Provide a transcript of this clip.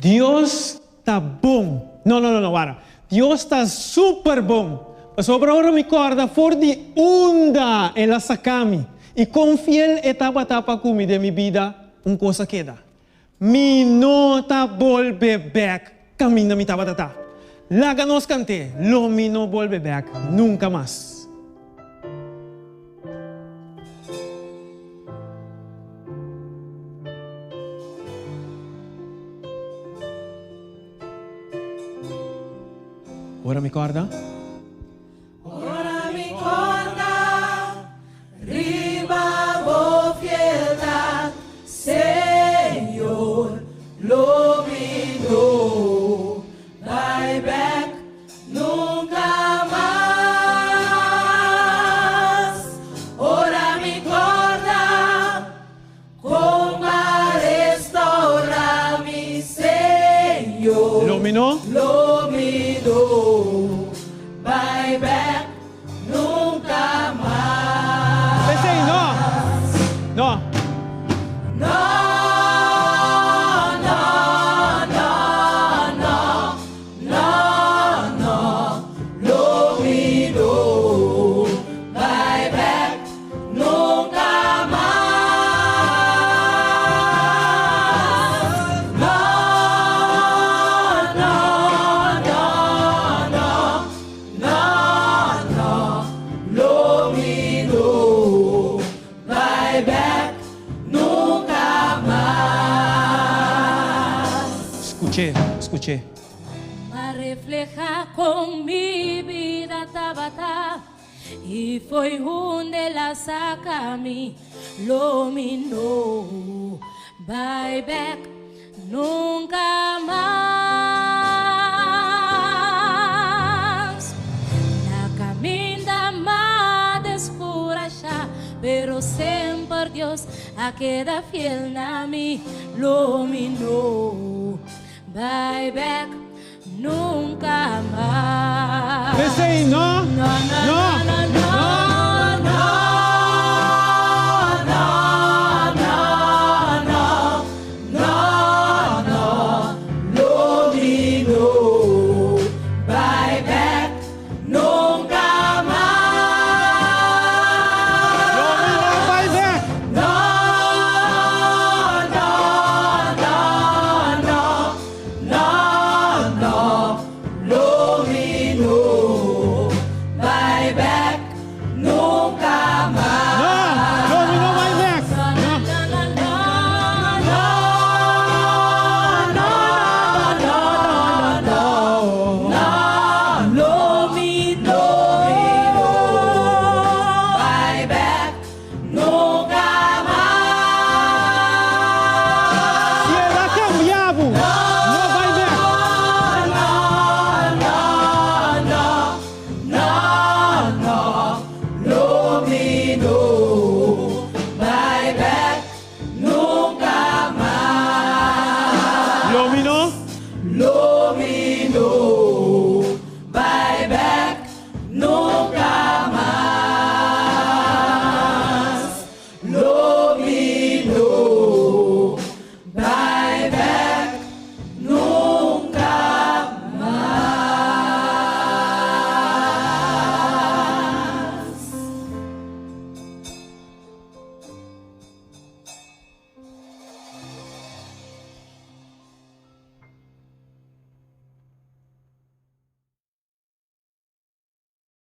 Dios está bom. No, para. Dios está super bom. Sobre ahora me corda for de onda ela sacami. E com fiel etapa cumi de mi vida, coisa queda. Mi nota volve back, camina mi tabatata. Laga nos cante, lo mi no volve back, nunca más. Ora mi corda? Ora mi corda, riba vou fieldad, Senhor, lo minou, vai back, nunca mais. Ora mi corda, como restaurar mi Senhor, Lo mi no? lo minou, vai back, nunca mais. Pensei, no. No. No, no, no, no, no, no, lo minou, vai back, nunca mais. No, no, no, no, no, no, lo minou, vai back, nunca mais. Escuché. A reflejar con mi vida Tabata y fue donde la saca a mí lo minó, bye back, nunca más. La camina más descura ya, pero siempre Dios a queda fiel a mí lo minó, bye back, nunca más. Pensei, no. No, no, no, no, no.